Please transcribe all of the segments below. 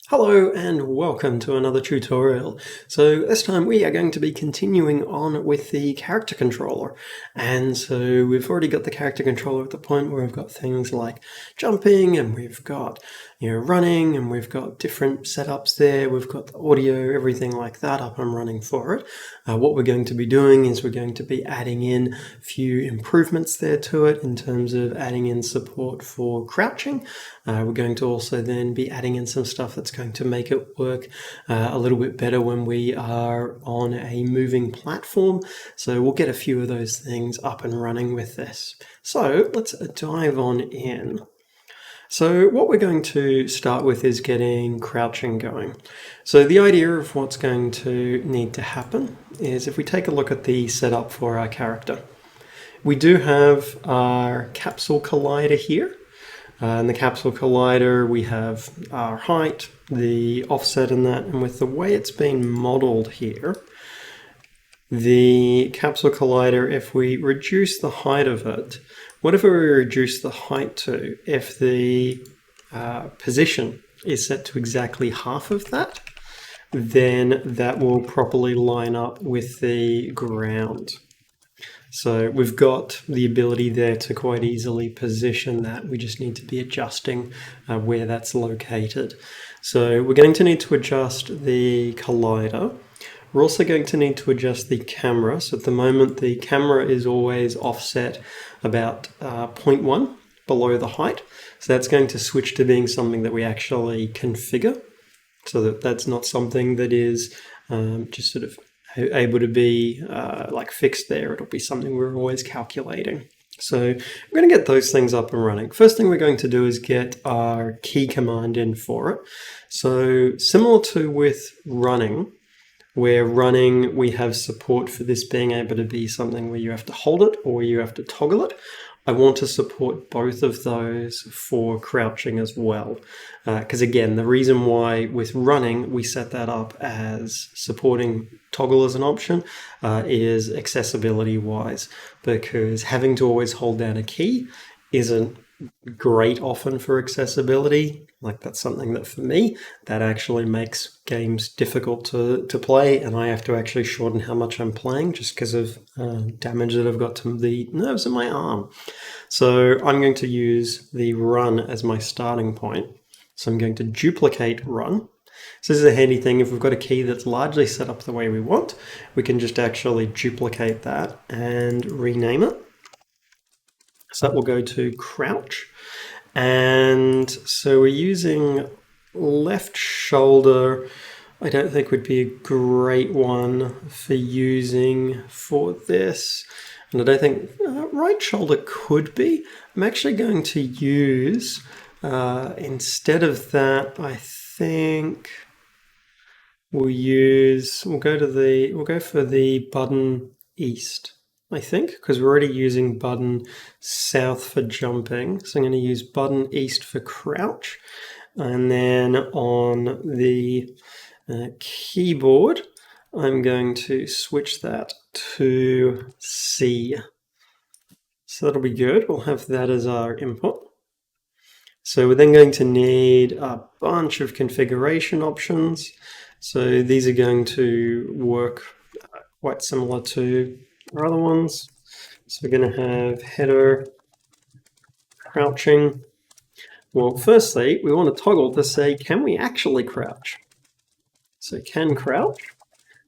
Hello and welcome to another tutorial. So this time we are going to be continuing on with the character controller. And so we've already got the character controller at the point where we've got things like jumping and we've got running and we've got different setups there. We've got the audio, everything like that up and running for it. What we're going to be doing is we're going to be adding in a few improvements there to it in terms of adding in support for crouching. We're going to also then be adding in some stuff that's going to make it work a little bit better when we are on a moving platform. So we'll get a few of those things up and running with this. So let's dive on in. So what we're going to start with is getting crouching going. So the idea of what's going to need to happen is if we take a look at the setup for our character, we do have our capsule collider here. In the capsule collider, we have our height, the offset in that, and with the way it's been modeled here, the capsule collider, if we reduce the height of it, whatever we reduce the height to, if the position is set to exactly half of that, then that will properly line up with the ground. So we've got the ability there to quite easily position that. We just need to be adjusting where that's located. So we're going to need to adjust the collider. We're also going to need to adjust the camera. So at the moment, the camera is always offset about 0.1 below the height. So that's going to switch to being something that we actually configure. So that's not something that is just sort of able to be like fixed there. It'll be something we're always calculating. So we're going to get those things up and running. First thing we're going to do is get our key command in for it. So similar to with running, where running we have support for this being able to be something where you have to hold it or you have to toggle it. I want to support both of those for crouching as well. Because again, the reason why with running we set that up as supporting toggle as an option is accessibility wise, because having to always hold down a key isn't great often for accessibility. Like that's something that for me, that actually makes games difficult to play, and I have to actually shorten how much I'm playing just because of damage that I've got to the nerves in my arm. So I'm going to use the run as my starting point. So I'm going to duplicate run. So this is a handy thing. If we've got a key that's largely set up the way we want, we can just actually duplicate that and rename it. So that will go to crouch. And so we're using left shoulder. I don't think would be a great one for using for this. And I don't think right shoulder could be. I'm actually going to use, instead of that, I think we'll go for the button east. I think, because we're already using button south for jumping. So I'm going to use button east for crouch. And then on the keyboard, I'm going to switch that to C. So that'll be good. We'll have that as our input. So we're then going to need a bunch of configuration options. So these are going to work quite similar to our other ones. So we're going to have header, crouching. Well, firstly, we want to toggle to say, can we actually crouch? So can crouch.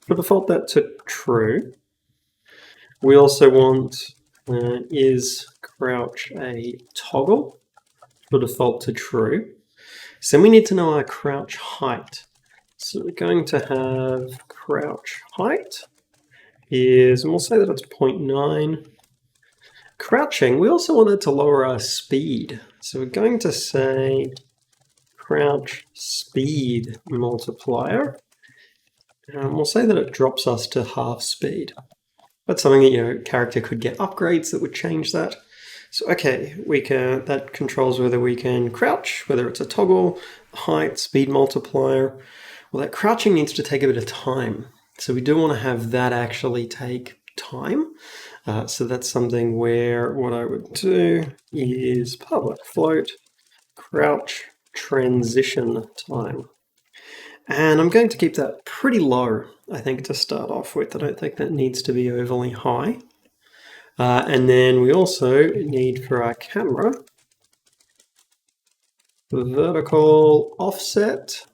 For default, that to true. We also want is crouch a toggle? For default to true. So we need to know our crouch height. So we're going to have crouch height is, and we'll say that it's 0.9. Crouching, we also wanted to lower our speed. So we're going to say crouch speed multiplier. And we'll say that it drops us to half speed. That's something that your character could get upgrades that would change that. So okay, that controls whether we can crouch, whether it's a toggle, height, speed multiplier. Well, that crouching needs to take a bit of time. So we do want to have that actually take time. So that's something where what I would do is public float crouch transition time. And I'm going to keep that pretty low, I think, to start off with. I don't think that needs to be overly high. And then we also need for our camera the vertical offset,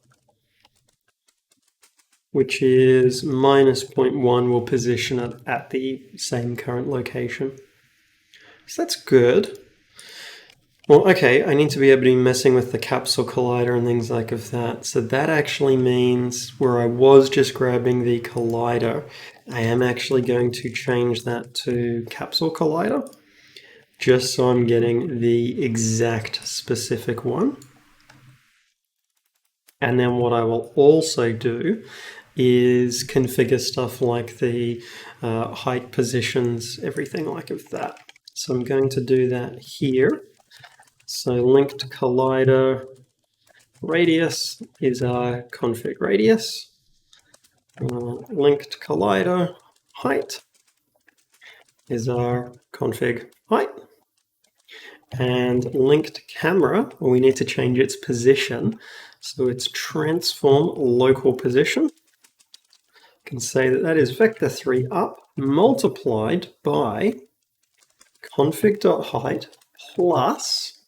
which is -0.1. We'll position it at the same current location. So that's good. Well, okay, I need to be able to be messing with the capsule collider and things like that. So that actually means where I was just grabbing the collider, I am actually going to change that to capsule collider, just so I'm getting the exact specific one. And then what I will also do is configure stuff like the height positions, everything like that. So I'm going to do that here. So linked collider radius is our config radius. Linked collider height is our config height. And linked camera, well, we need to change its position. So it's transform local position. You can say that that is vector3 up multiplied by config.height plus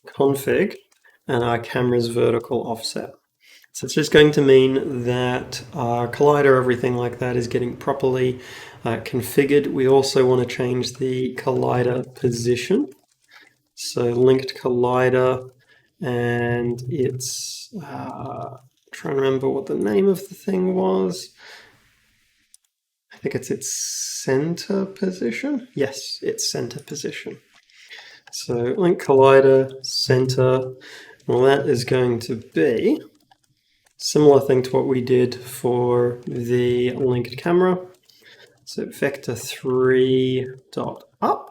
config and our camera's vertical offset. So it's just going to mean that our collider, everything like that, is getting properly configured. We also want to change the collider position. So linked collider, and it's trying to remember what the name of the thing was. I think it's its center position. Yes, it's center position. So link collider center, well, that is going to be similar thing to what we did for the linked camera. So vector3 dot up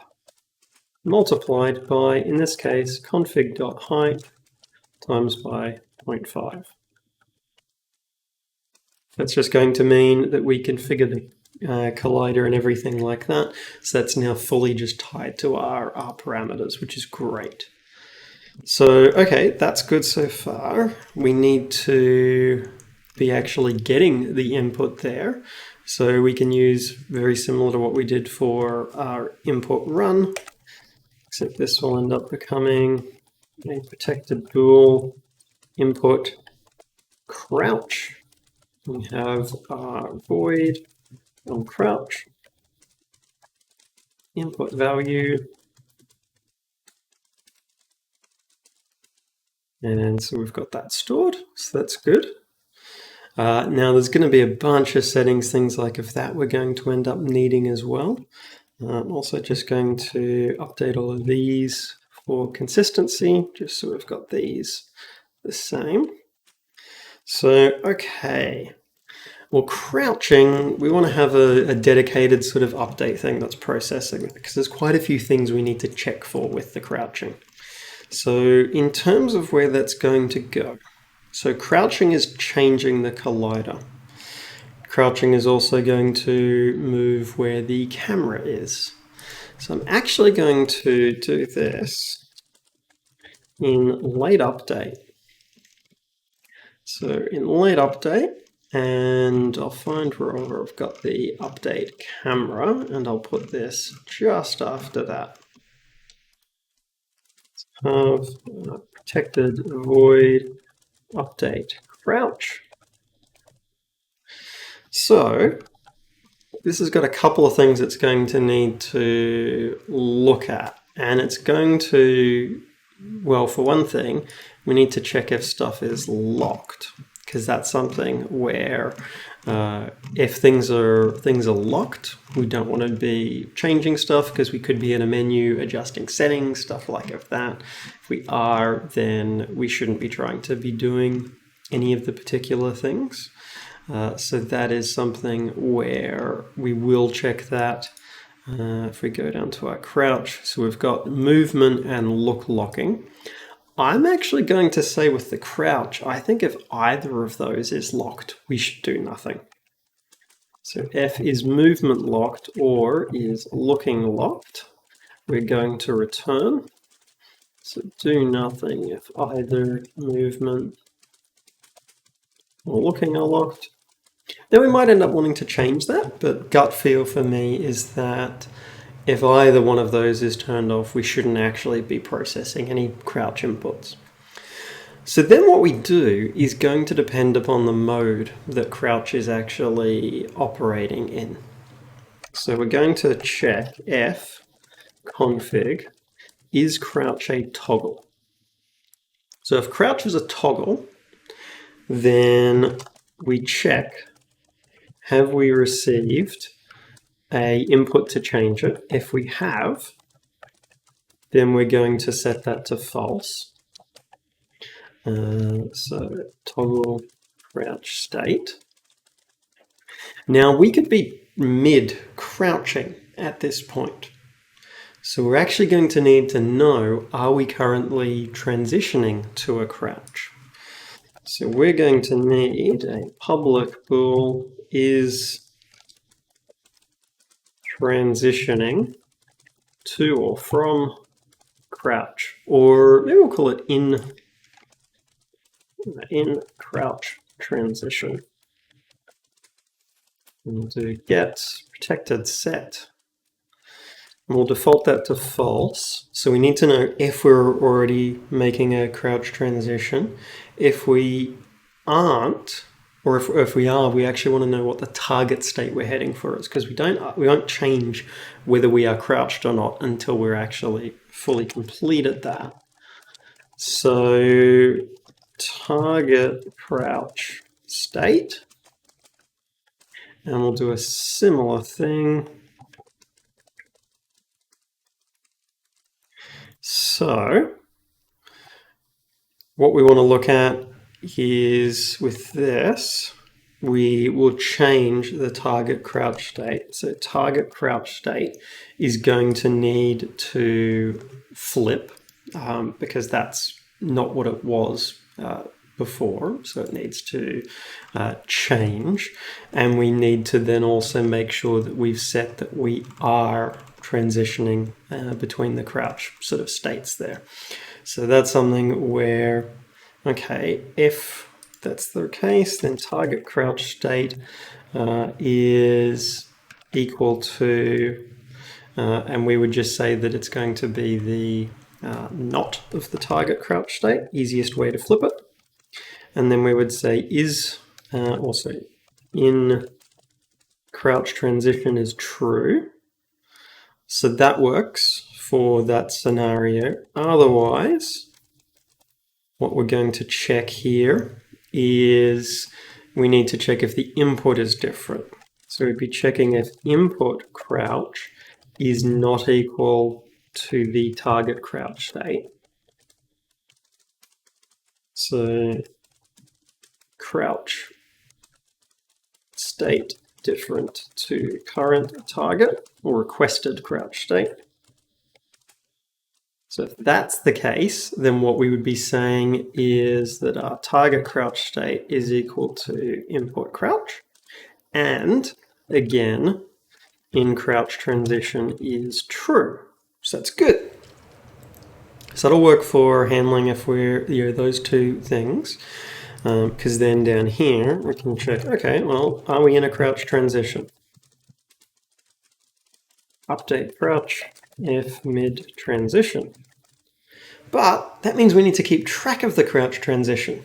multiplied by, in this case, config.height times by 0.5. That's just going to mean that we configure the collider and everything like that. So that's now fully just tied to our parameters, which is great. So, okay, that's good so far. We need to be actually getting the input there. So we can use very similar to what we did for our input run, except this will end up becoming a protected bool input crouch. We have our void Uncrouch input value. And so we've got that stored, so that's good. Now there's going to be a bunch of settings, things like if that we're going to end up needing as well. I'm also just going to update all of these for consistency, just so we've got these the same. So, okay. Well, crouching, we want to have a dedicated sort of update thing that's processing, because there's quite a few things we need to check for with the crouching. So in terms of where that's going to go, so crouching is changing the collider. Crouching is also going to move where the camera is. So I'm actually going to do this in late update. So in late update, and I'll find wherever I've got the update camera, and I'll put this just after that. Have protected void update crouch. So this has got a couple of things it's going to need to look at, and it's going to, well, for one thing, we need to check if stuff is locked, because that's something where if things are locked, we don't want to be changing stuff, because we could be in a menu adjusting settings, stuff like that. If we are, then we shouldn't be trying to be doing any of the particular things. So that is something where we will check that. If we go down to our crouch, so we've got movement and look locking. I'm actually going to say with the crouch, I think if either of those is locked, we should do nothing. So if is movement locked or is looking locked, we're going to return. So do nothing if either movement or looking unlocked. Now we might end up wanting to change that, but gut feel for me is that if either one of those is turned off, we shouldn't actually be processing any crouch inputs. So then what we do is going to depend upon the mode that crouch is actually operating in. So we're going to check f config is crouch a toggle. So if crouch is a toggle, then we check, have we received a input to change it? If we have, then we're going to set that to false. So toggle crouch state. Now we could be mid crouching at this point. So we're actually going to need to know, are we currently transitioning to a crouch? So we're going to need a public bool is transitioning to or from crouch, or maybe we'll call it in crouch transition. We'll do get protected set. And we'll default that to false. So we need to know if we're already making a crouch transition. If we aren't, or if we are, we actually want to know what the target state we're heading for is, because we won't change whether we are crouched or not until we're actually fully completed that. So target crouch state, and we'll do a similar thing. So what we want to look at is with this, we will change the target crouch state. So target crouch state is going to need to flip because that's not what it was before. So it needs to change. And we need to then also make sure that we've set that we are transitioning between the crouch sort of states there. So that's something where, okay, if that's the case, then target crouch state is equal to, and we would just say that it's going to be the not of the target crouch state, easiest way to flip it. And then we would say is also in crouch transition is true. So that works for that scenario. Otherwise, what we're going to check here is we need to check if the input is different. So we'd be checking if input crouch is not equal to the target crouch state. So crouch state different to current target or requested crouch state. So if that's the case, then what we would be saying is that our target crouch state is equal to input crouch. And again, in crouch transition is true. So that's good. So that'll work for handling if we're, those two things. Because then down here, we can check, okay, well, are we in a crouch transition? Update crouch if mid transition. But that means we need to keep track of the crouch transition.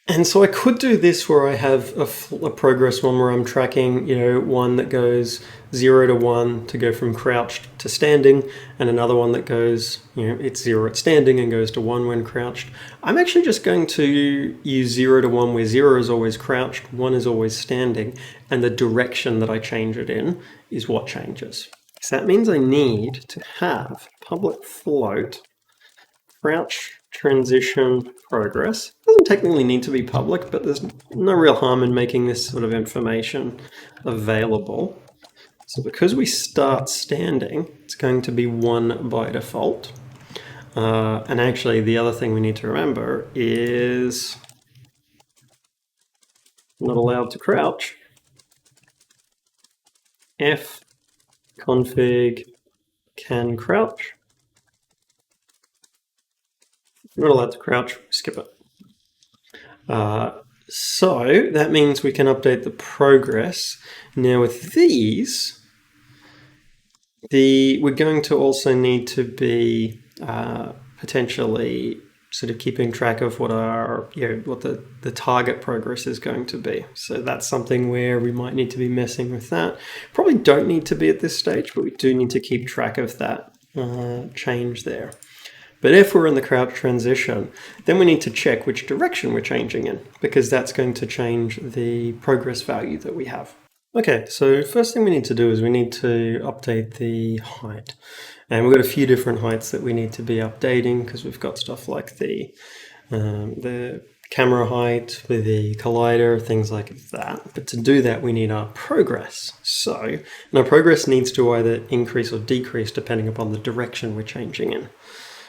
And so I could do this where I have a progress one where I'm tracking, one that goes 0 to 1 to go from crouched to standing, and another one that goes, it's 0 at standing and goes to 1 when crouched. I'm actually just going to use 0 to 1 where 0 is always crouched, 1 is always standing, and the direction that I change it in is what changes. So that means I need to have public float crouch transition progress. It doesn't technically need to be public, but there's no real harm in making this sort of information available. So because we start standing, it's going to be 1 by default. And actually the other thing we need to remember is not allowed to crouch. F config can crouch. Not allowed to crouch, skip it. So that means we can update the progress. Now with these, we're going to also need to be potentially sort of keeping track of what the target progress is going to be. So that's something where we might need to be messing with that. Probably don't need to be at this stage, but we do need to keep track of that change there. But if we're in the crouch transition, then we need to check which direction we're changing in, because that's going to change the progress value that we have. Okay, so first thing we need to do is we need to update the height. And we've got a few different heights that we need to be updating, because we've got stuff like the camera height, with the collider, things like that. But to do that, we need our progress. So, and our progress needs to either increase or decrease depending upon the direction we're changing in.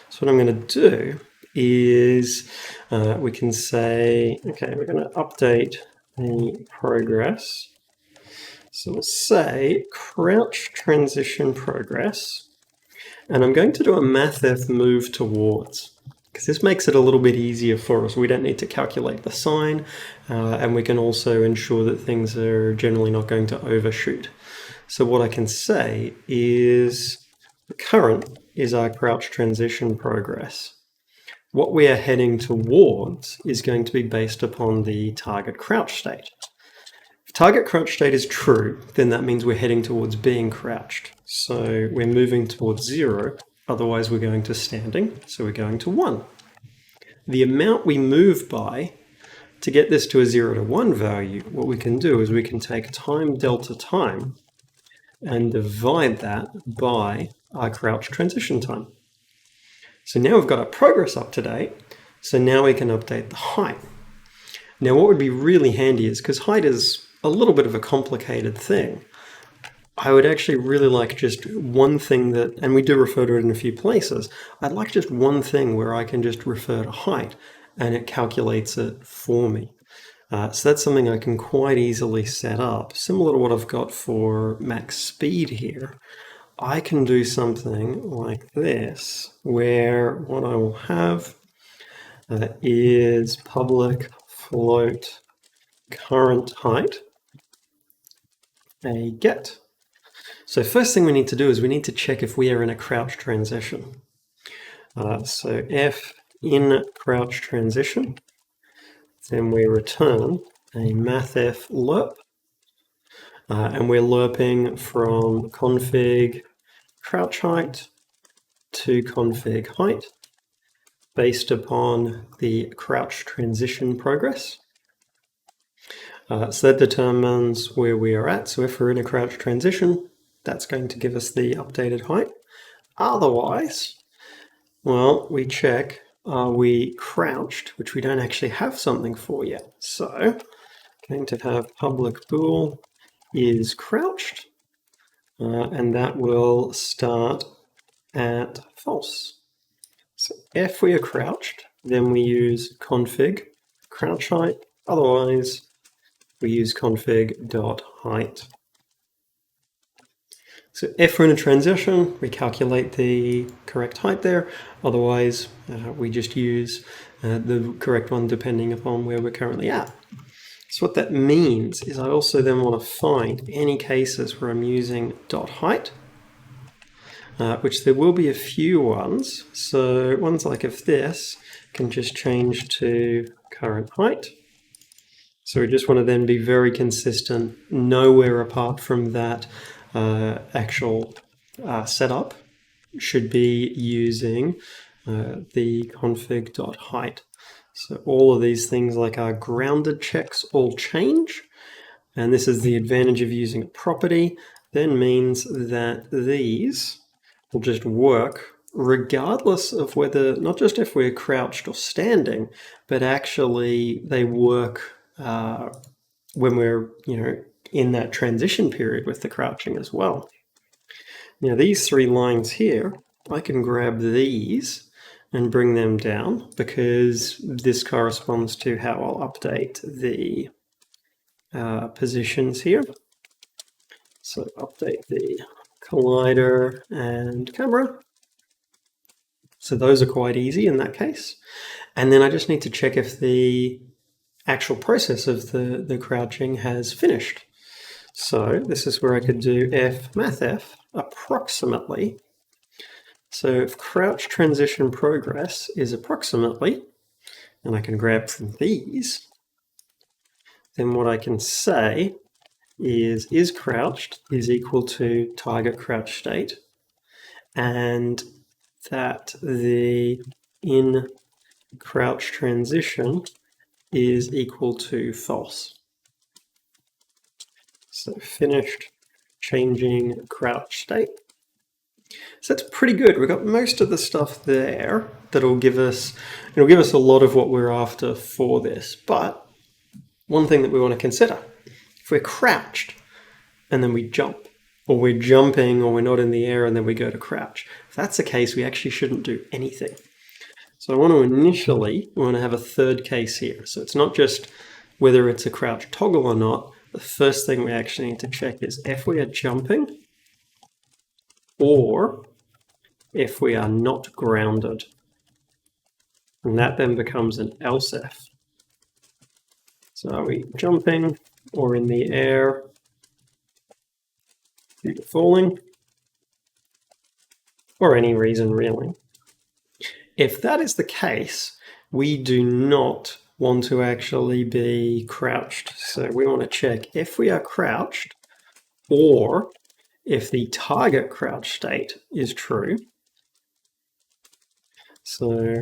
So what I'm going to do is we can say, okay, we're going to update the progress. So we'll say crouch transition progress, and I'm going to do a mathf move towards, because this makes it a little bit easier for us. We don't need to calculate the sign, and we can also ensure that things are generally not going to overshoot. So what I can say is the current is our crouch transition progress. What we are heading towards is going to be based upon the target crouch state. If target crouch state is true, then that means we're heading towards being crouched. So we're moving towards 0, otherwise we're going to standing, so we're going to 1. The amount we move by, to get this to a 0 to 1 value, what we can do is we can take time delta time and divide that by our crouch transition time. So now we've got our progress up to date, so now we can update the height. Now what would be really handy is, because height is a little bit of a complicated thing, I would actually really like just one thing that, and we do refer to it in a few places, I'd like just one thing where I can just refer to height and it calculates it for me. So that's something I can quite easily set up, similar to what I've got for max speed here. I can do something like this, where what I will have is public float current height, a get. So first thing we need to do is we need to check if we are in a crouch transition. So if in crouch transition, then we return a mathf lerp, and we're lerping from config crouch height to config height based upon the crouch transition progress. So that determines where we are at. So if we're in a crouch transition, that's going to give us the updated height. Otherwise, well, we check, are we crouched, which we don't actually have something for yet. So going to have public bool is crouched, and that will start at false. So if we are crouched, then we use config crouch height. Otherwise, we use config.height. So if we're in a transition, we calculate the correct height there. Otherwise, we just use the correct one depending upon where we're currently at. So what that means is I also then want to find any cases where I'm using .height, which there will be a few ones. So ones like if this can just change to current height. So we just want to then be very consistent, nowhere apart from that actual setup should be using the config.height. So all of these things like our grounded checks all change, and this is the advantage of using a property, then means that these will just work regardless of whether, not just if we're crouched or standing, but actually they work when we're, in that transition period with the crouching as well. Now these 3 lines here, I can grab these and bring them down because this corresponds to how I'll update the positions here. So update the collider and camera. So those are quite easy in that case. And then I just need to check if the actual process of the crouching has finished. So this is where I could do f mathf approximately. So if crouch transition progress is approximately, and I can grab from these, then what I can say is crouched is equal to target crouch state, and that the in crouch transition is equal to false. So finished changing crouch state. So that's pretty good. We've got most of the stuff there that'll give us, it'll give us a lot of what we're after for this. But one thing that we want to consider, if we're crouched and then we jump, or we're jumping or we're not in the air and then we go to crouch, if that's the case, we actually shouldn't do anything. So I want to have a third case here. So it's not just whether it's a crouch toggle or not. The first thing we actually need to check is if we are jumping or if we are not grounded. And that then becomes an else if. So are we jumping or in the air due to falling? Or any reason really. If that is the case, we do not want to actually be crouched. So we want to check if we are crouched or if the target crouch state is true. So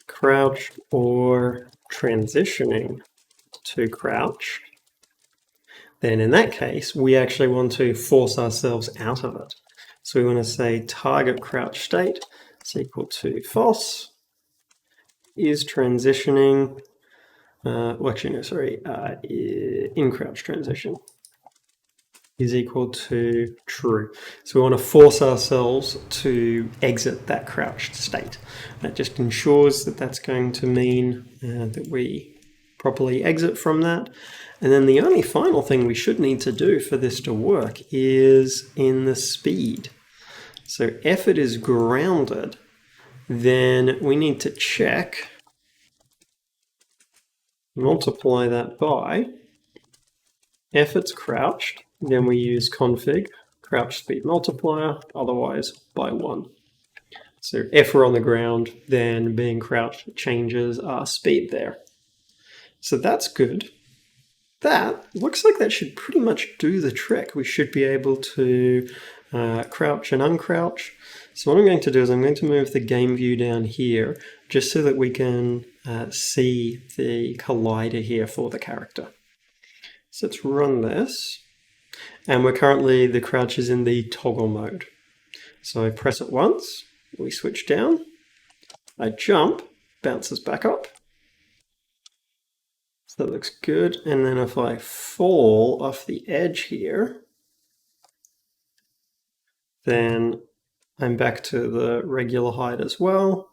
crouched or transitioning to crouch, then in that case, we actually want to force ourselves out of it. So we want to say target crouch state is equal to false, is transitioning, in crouch transition is equal to true. So we want to force ourselves to exit that crouched state. That just ensures that that's going to mean that we properly exit from that. And then the only final thing we should need to do for this to work is in the speed. So if it is grounded, then we need to check, multiply that by, if it's crouched, then we use config crouch speed multiplier, otherwise by 1. So if we're on the ground, then being crouched changes our speed there. So that's good. That looks like that should pretty much do the trick. We should be able to crouch and uncrouch. So what I'm going to do is I'm going to move the game view down here just so that we can see the collider here for the character. So let's run this. And we're currently, the crouch is in the toggle mode. So I press it once, we switch down, I jump, bounces back up. So that looks good. And then if I fall off the edge here, then I'm back to the regular height as well.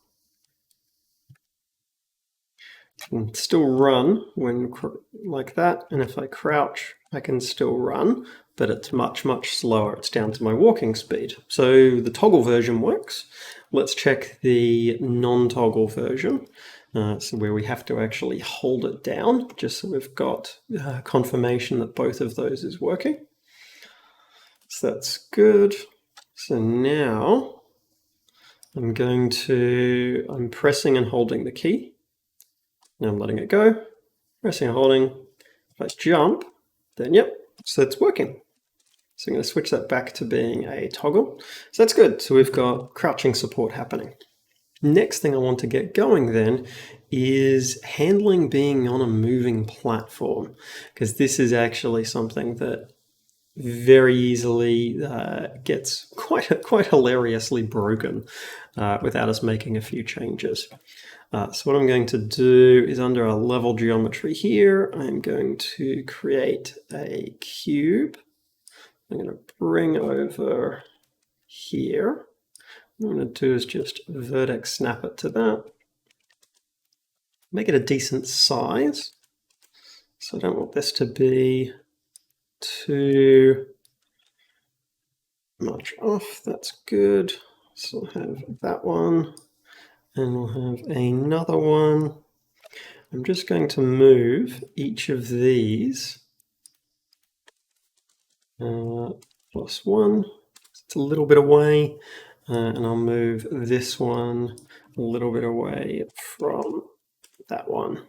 I can still run when like that, and if I crouch, I can still run, but it's much, much slower. It's down to my walking speed. So the toggle version works. Let's check the non-toggle version, so where we have to actually hold it down, just so we've got confirmation that both of those is working. So that's good. So now I'm pressing and holding the key. Now I'm letting it go, pressing and holding. If I jump, then yep, so it's working. So I'm going to switch that back to being a toggle. So that's good. So we've got crouching support happening. Next thing I want to get going then is handling being on a moving platform, because this is actually something that very easily gets quite hilariously broken without us making a few changes. So what I'm going to do is under our level geometry here, I'm going to create a cube. I'm going to bring over here. What I'm going to do is just vertex snap it to that. Make it a decent size. So I don't want this to be too much off. That's good. So we'll have that one, and we'll have another one. I'm just going to move each of these +1. It's a little bit away, and I'll move this one a little bit away from that one.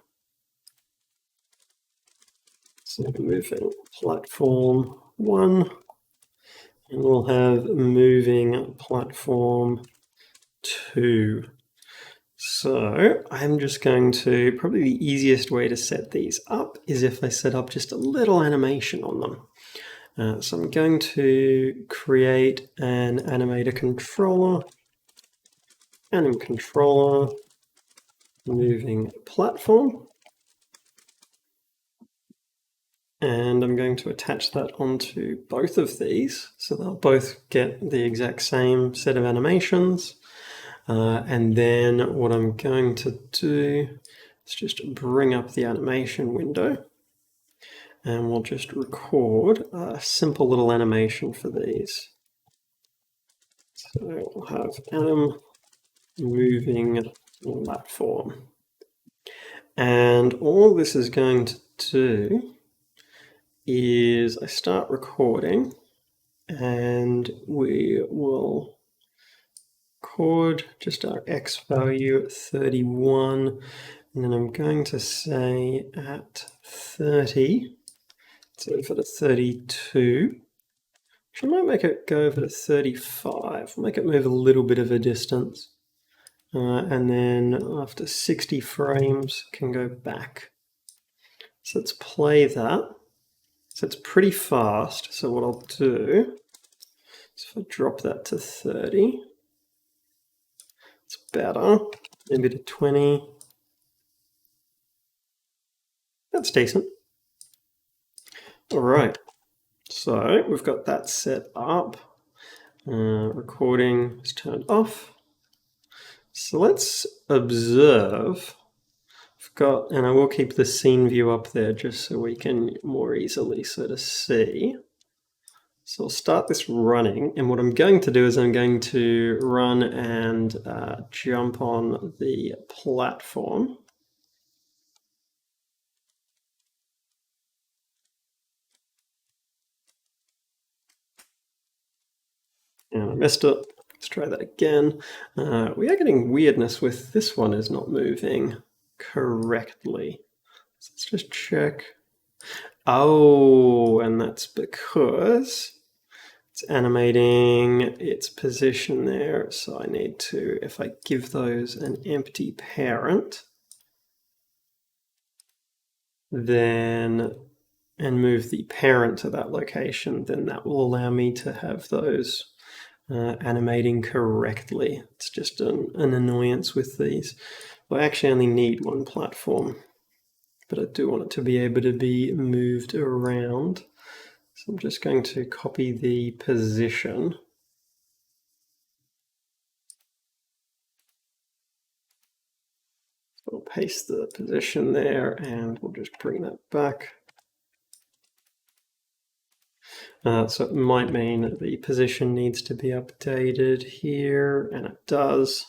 So moving platform 1, and we'll have moving platform 2. So I'm just going to, probably the easiest way to set these up is if I set up just a little animation on them. So I'm going to create an animator controller, anim controller, moving platform. And I'm going to attach that onto both of these, so they'll both get the exact same set of animations. And then what I'm going to do is just bring up the animation window, and we'll just record a simple little animation for these. So we'll have anim moving platform. And all this is going to do is I start recording, and we will record just our X value at 31, and then I'm going to say at 30, so over to 32. I might make it go over to 35, make it move a little bit of a distance. And then after 60 frames, can go back. So let's play that. So it's pretty fast. So what I'll do is if I drop that to 30, it's better. Maybe to 20. That's decent. All right. So we've got that set up. Recording is turned off. So let's observe. I've got, and I will keep the scene view up there just so we can more easily sort of see. So I'll start this running, and what I'm going to do is I'm going to run and jump on the platform. And I missed it. Let's try that again. We are getting weirdness with this one is not moving correctly. So let's just check. Oh, and that's because it's animating its position there. So I need to, if I give those an empty parent, then, and move the parent to that location, then that will allow me to have those animating correctly. It's just an annoyance with these. Well, I actually only need one platform, but I do want it to be able to be moved around. So I'm just going to copy the position. So I'll paste the position there, and we'll just bring that back. So it might mean that the position needs to be updated here, and it does.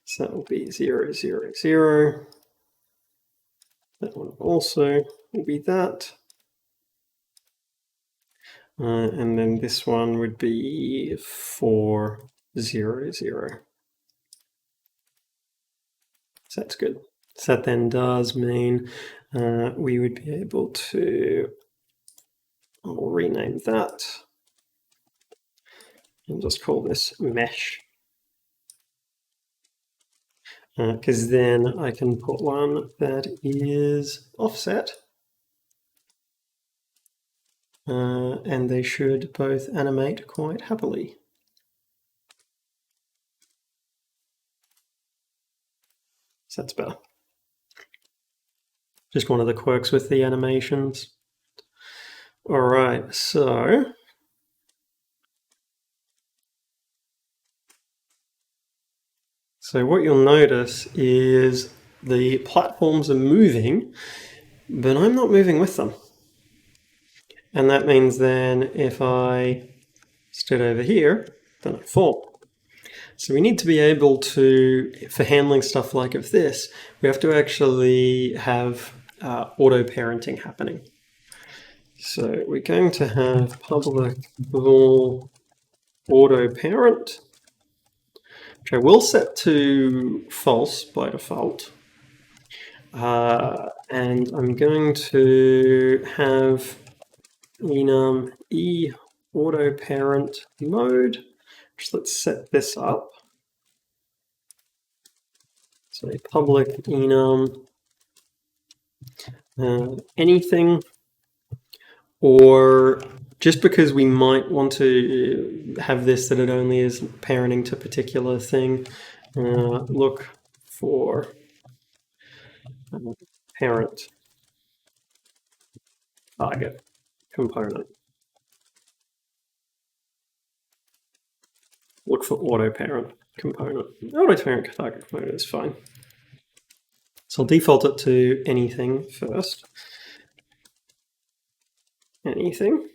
So that will be 0, 0, 0. That one also will be that. And then this one would be 4, 0, 0. So that's good. So that then does mean we would be able to, I'll rename that and just call this mesh. Because then I can put one that is offset. And they should both animate quite happily. So that's better. Just one of the quirks with the animations. All right, so what you'll notice is the platforms are moving, but I'm not moving with them. And that means then if I stood over here, then I'd fall. So we need to be able to, for handling stuff like of this, we have to actually have auto-parenting happening. So we're going to have public bool auto-parent, which I will set to false by default. And I'm going to have enum e auto parent mode. Just let's set this up. So public enum anything, or just because we might want to have this that it only is parenting to a particular thing, look for parent target component. Look for auto parent component. Auto parent target component is fine. So I'll default it to anything first. Anything.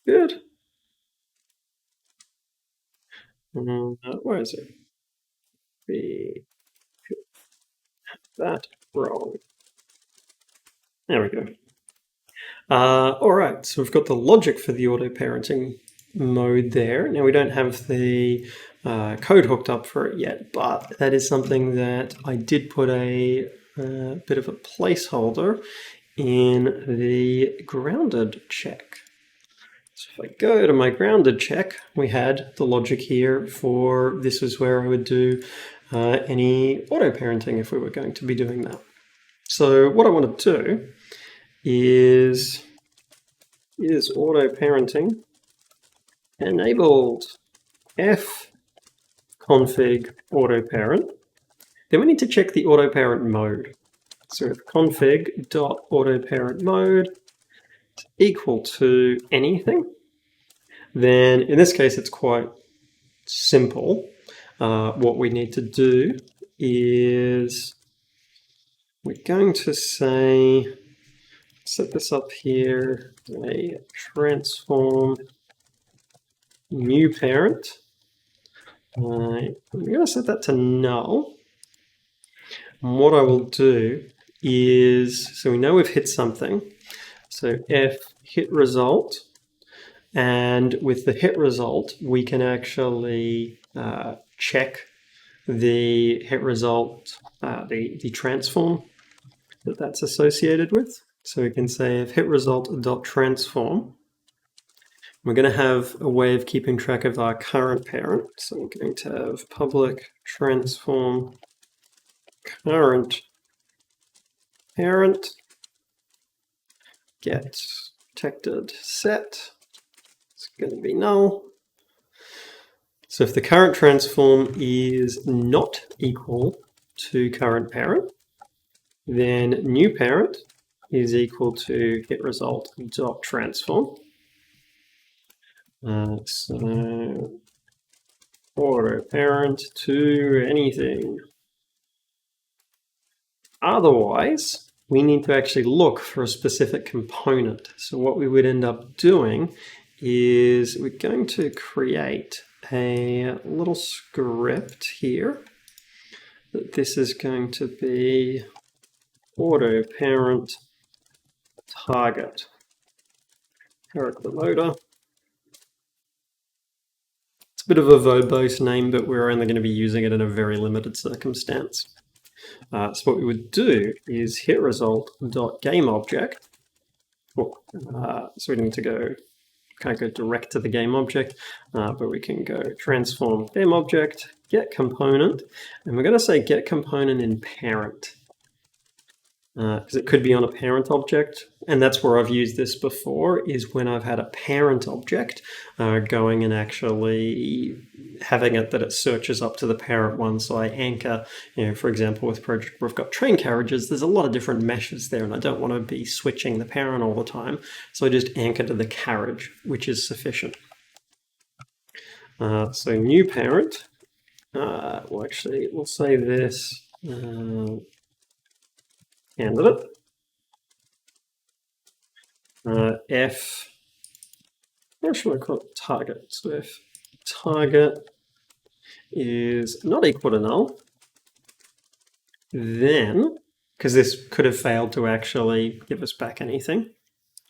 Good. Where is it? We that wrong. There we go. All right, so we've got the logic for the auto-parenting mode there. Now we don't have the code hooked up for it yet, but that is something that I did put a bit of a placeholder in the grounded check. So if I go to my grounded check, we had the logic here for this is where I would do any auto-parenting if we were going to be doing that. So what I want to do is auto-parenting enabled f config auto-parent. Then we need to check the auto-parent mode. So if config.autoparent mode is equal to anything, then in this case it's quite simple. What we need to do is we're going to say, set this up here, a transform new parent. I'm going to set that to null. And what I will do is, so we know we've hit something. So f hit result, and with the hit result, we can actually check the hit result, the transform that's associated with. So we can say if hit result.transform, we're going to have a way of keeping track of our current parent. So we're going to have public transform current parent get protected set. It's going to be null. So if the current transform is not equal to current parent, then new parent is equal to hit result dot transform. So auto parent to anything. Otherwise, we need to actually look for a specific component. So what we would end up doing is we're going to create a little script here that this is going to be auto parent target character loader. It's a bit of a verbose name, but we're only going to be using it in a very limited circumstance. So what we would do is hit result.gameObject. So we need to go, can't go direct to the game object, but we can go transform game object, get component, and we're going to say get component in parent. Because it could be on a parent object, and that's where I've used this before, is when I've had a parent object going and actually having it that it searches up to the parent one. So I anchor, for example, with project where I've got train carriages, there's a lot of different meshes there, and I don't want to be switching the parent all the time. So I just anchor to the carriage, which is sufficient. So new parent, we'll say this candidate. F, what should I call it? Target. So if target is not equal to null, then, because this could have failed to actually give us back anything,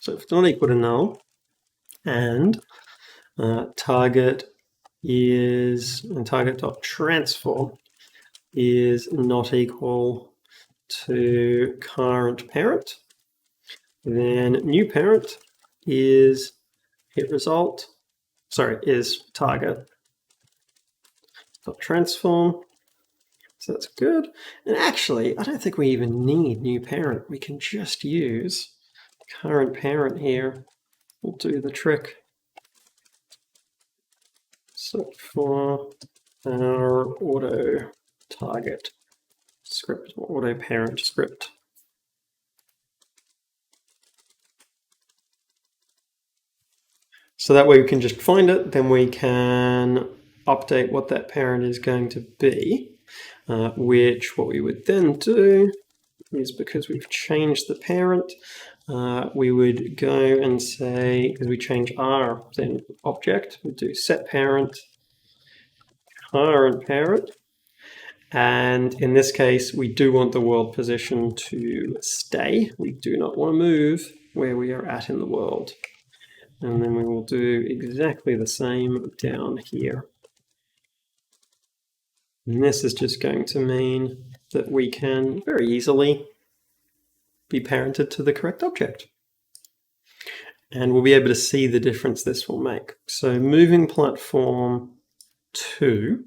so if it's not equal to null, and target dot transform is not equal to current parent, then new parent is is target dot transform. So that's good. And actually, I don't think we even need new parent. We can just use current parent here. We'll do the trick. So for our auto target script, or auto parent script, so that way we can just find it, then we can update what that parent is going to be, which what we would then do is, because we've changed the parent, we would go and say, because we change our then object, we do set parent, current parent, and in this case we do want the world position to stay. We do not want to move where we are at in the world. And then we will do exactly the same down here. And this is just going to mean that we can very easily be parented to the correct object. And we'll be able to see the difference this will make. So moving platform 2,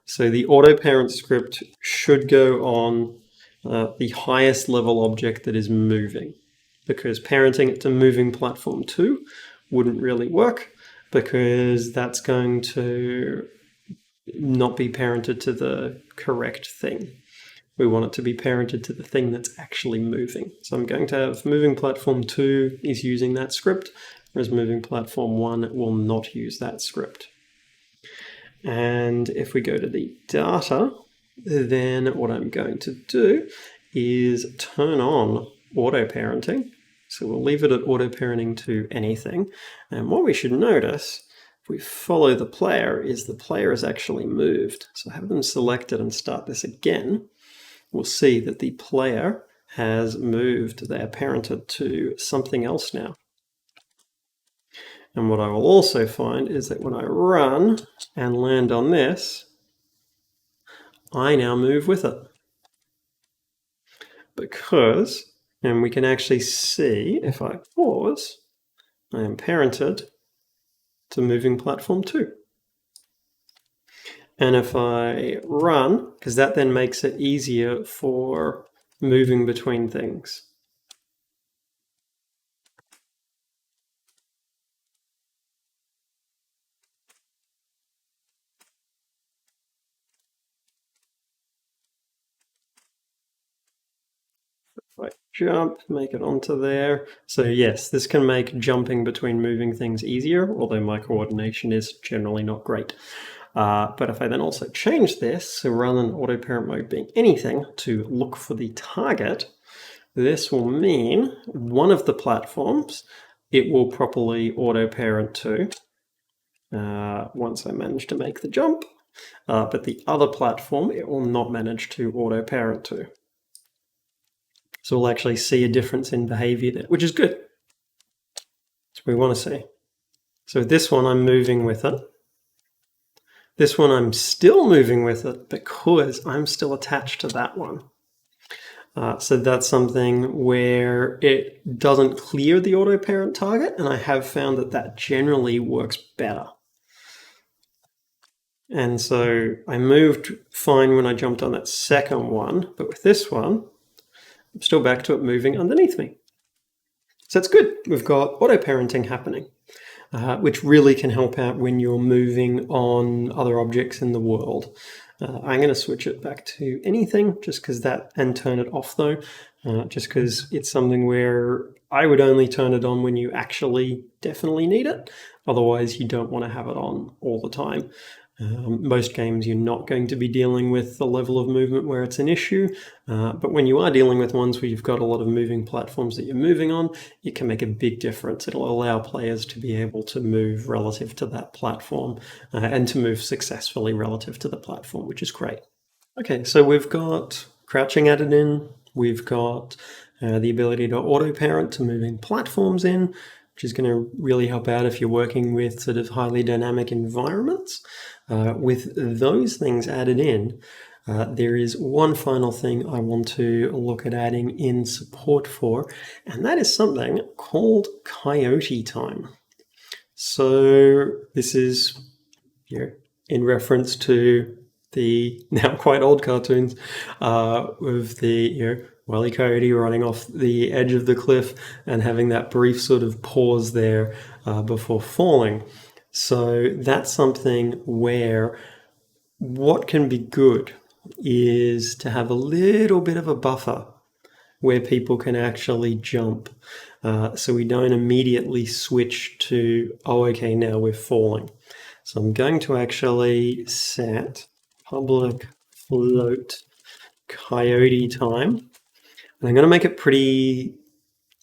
so the auto parent script should go on the highest level object that is moving, because parenting it to moving platform 2 wouldn't really work, because that's going to not be parented to the correct thing. We want it to be parented to the thing that's actually moving. So I'm going to have moving platform 2 is using that script, whereas moving platform 1 will not use that script. And if we go to the data, then what I'm going to do is turn on auto parenting. So we'll leave it at auto parenting to anything. And what we should notice, if we follow the player, is the player is actually moved. So have them selected and start this again. We'll see that the player has moved. They are parented to something else now. And what I will also find is that when I run and land on this, I now move with it. Because, and we can actually see, if I pause, I am parented to moving platform 2. And if I run, because that then makes it easier for moving between things. If I jump, make it onto there. So yes, this can make jumping between moving things easier, although my coordination is generally not great. But if I then also change this, so rather than auto parent mode being anything, to look for the target, this will mean one of the platforms it will properly auto parent to once I manage to make the jump, but the other platform it will not manage to auto parent to. So we'll actually see a difference in behavior there, which is good. That's what we want to see. So this one I'm moving with it. This one I'm still moving with it because I'm still attached to that one. So that's something where it doesn't clear the auto parent target, and I have found that that generally works better. And so I moved fine when I jumped on that second one, but with this one, I'm still back to it moving underneath me. So that's good. We've got auto parenting happening, which really can help out when you're moving on other objects in the world. I'm going to switch it back to anything just because that, and turn it off though, just because it's something where I would only turn it on when you actually definitely need it. Otherwise, you don't want to have it on all the time. Most games you're not going to be dealing with the level of movement where it's an issue, but when you are dealing with ones where you've got a lot of moving platforms that you're moving on, it can make a big difference. It'll allow players to be able to move relative to that platform and to move successfully relative to the platform, which is great. Okay, so we've got crouching added in, we've got the ability to auto-parent to moving platforms in, which is going to really help out if you're working with sort of highly dynamic environments. With those things added in, there is one final thing I want to look at adding in support for, and that is something called Coyote Time. So this is in reference to the now quite old cartoons of the Wile E. Coyote running off the edge of the cliff and having that brief sort of pause there before falling. So that's something where what can be good is to have a little bit of a buffer where people can actually jump. So we don't immediately switch to, oh, okay, now we're falling. So I'm going to actually set public float Coyote Time. And I'm going to make it pretty,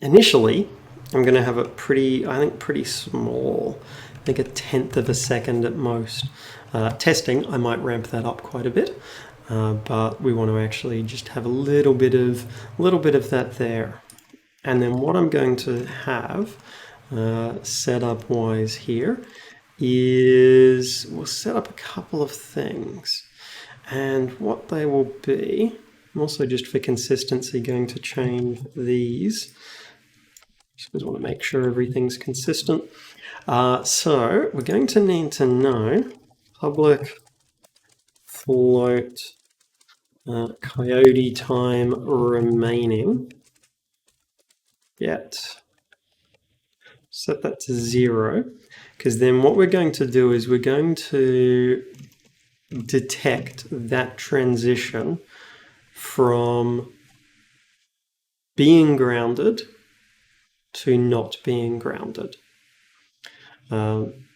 initially, I'm going to have it pretty, I think pretty small. I think 1/10 of a second at most. Testing, I might ramp that up quite a bit. But we want to actually just have a little bit of that there. And then what I'm going to have setup wise here is we'll set up a couple of things. And what they will be, I'm also just for consistency going to change these. Just want to make sure everything's consistent. So we're going to need to know public float Coyote Time remaining. Yet set that to 0, because then what we're going to do is we're going to detect that transition from being grounded to not being grounded.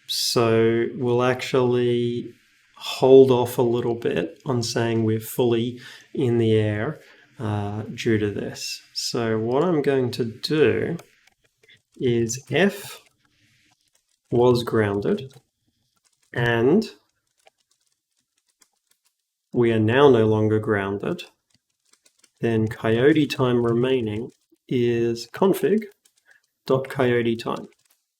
So we'll actually hold off a little bit on saying we're fully in the air due to this. So what I'm going to do is F was grounded and we are now no longer grounded, then Coyote Time remaining is config.coyote time.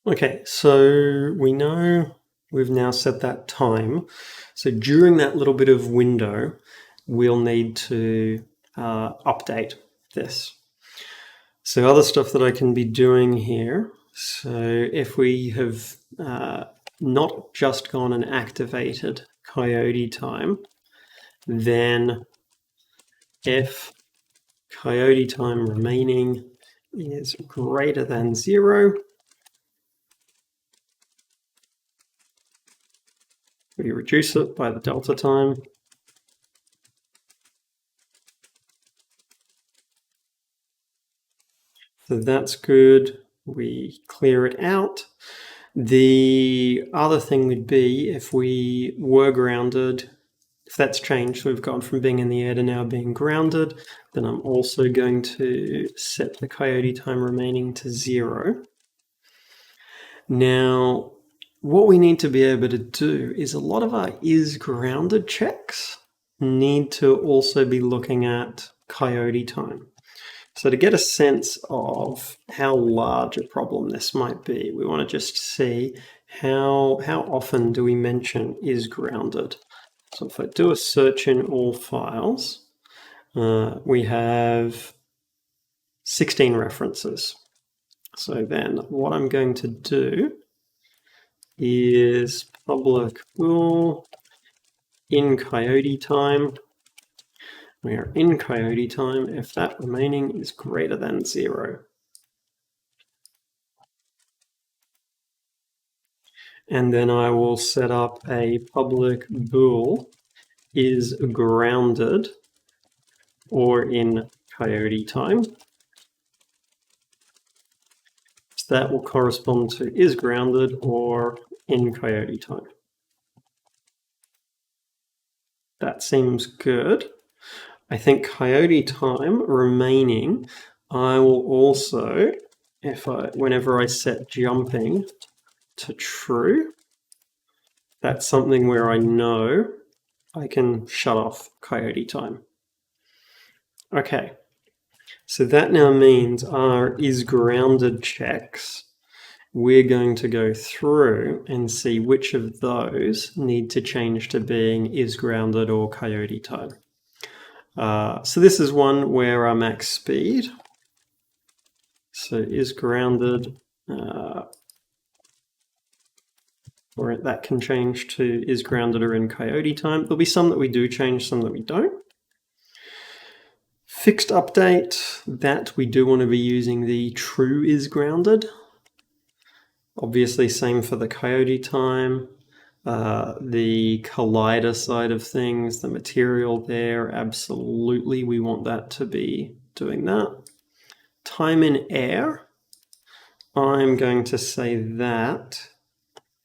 Okay, so we know we've now set that time. So during that little bit of window, we'll need to update this. So other stuff that I can be doing here. So if we have not just gone and activated Coyote Time, then if Coyote Time remaining is greater than 0, we reduce it by the delta time. So that's good. We clear it out. The other thing would be if we were grounded, if that's changed, so we've gone from being in the air to now being grounded, then I'm also going to set the Coyote Time remaining to 0. Now, what we need to be able to do is a lot of our is grounded checks need to also be looking at Coyote Time. So to get a sense of how large a problem this might be, we want to just see how often do we mention is grounded. So if I do a search in all files, we have 16 references. So then what I'm going to do is public bool in Coyote Time. We are in Coyote Time if that remaining is greater than 0. And then I will set up a public bool is grounded or in Coyote Time. So that will correspond to is grounded or in Coyote Time. That seems good. I think Coyote Time remaining, I will also, whenever I set jumping to true, that's something where I know I can shut off Coyote Time. Okay, so that now means our is grounded checks, we're going to go through and see which of those need to change to being is grounded or Coyote Time. So this is one where our max speed, so is grounded, or that can change to is grounded or in Coyote Time. There'll be some that we do change, some that we don't. Fixed update, that we do want to be using the true is grounded. Obviously same for the Coyote Time. The collider side of things, the material there, absolutely we want that to be doing that. Time in air, I'm going to say that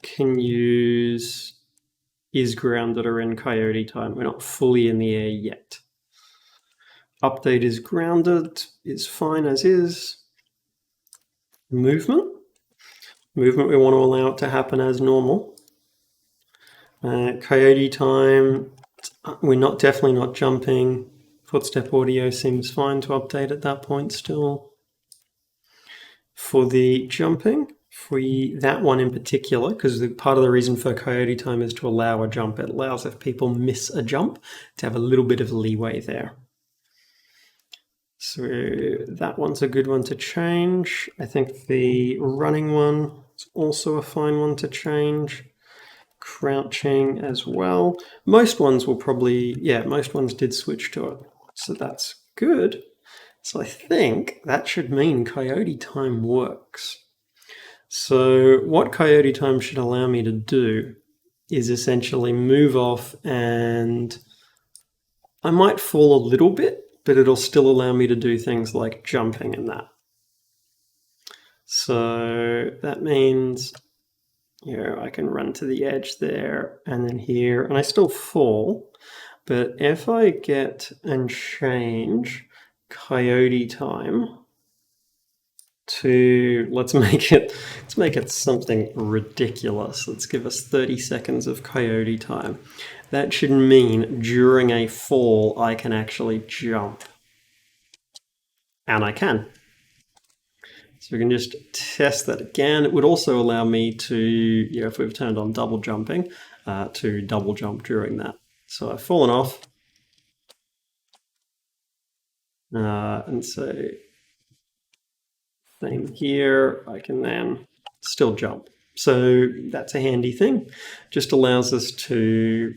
can use is grounded or in Coyote Time. We're not fully in the air yet. Update is grounded, is fine as is. Movement, we want to allow it to happen as normal. Coyote Time, we're definitely not jumping. Footstep audio seems fine to update at that point still. For the jumping, that one in particular, because part of the reason for Coyote Time is to allow a jump. It allows if people miss a jump to have a little bit of leeway there. So that one's a good one to change. I think the running one is also a fine one to change. Crouching as well. Most ones will probably, most ones did switch to it. So that's good. So I think that should mean Coyote Time works. So what Coyote Time should allow me to do is essentially move off, and I might fall a little bit, but it'll still allow me to do things like jumping and that. So that means I can run to the edge there and then here, and I still fall. But if I get and change Coyote Time to, let's make it something ridiculous. Let's give us 30 seconds of Coyote Time. That should mean during a fall, I can actually jump. And I can. So we can just test that again. It would also allow me to, if we've turned on double jumping, to double jump during that. So I've fallen off. And so same here, I can then still jump. So that's a handy thing. Just allows us to,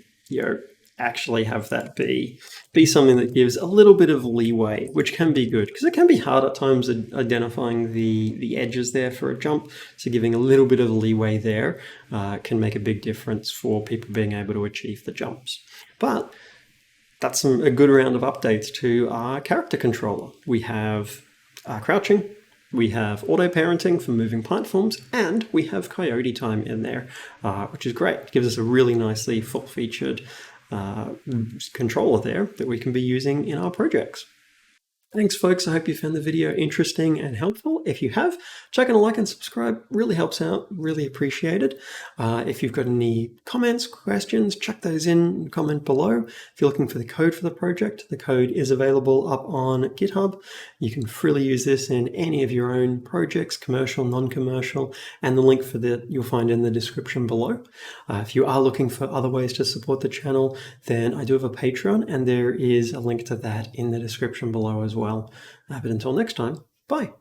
actually have that be something that gives a little bit of leeway, which can be good, because it can be hard at times identifying the edges there for a jump. So giving a little bit of leeway there can make a big difference for people being able to achieve the jumps. But that's a good round of updates to our character controller. We have crouching, we have auto-parenting for moving platforms, and we have Coyote Time in there, which is great. It gives us a really nicely full-featured controller there that we can be using in our projects. Thanks, folks. I hope you found the video interesting and helpful. If you have, chuck in a like and subscribe. Really helps out. Really appreciated. If you've got any comments, questions, chuck those in, comment below. If you're looking for the code for the project, the code is available up on GitHub. You can freely use this in any of your own projects, commercial, non-commercial, and the link for that you'll find in the description below. If you are looking for other ways to support the channel, then I do have a Patreon, and there is a link to that in the description below as well. But until next time, bye.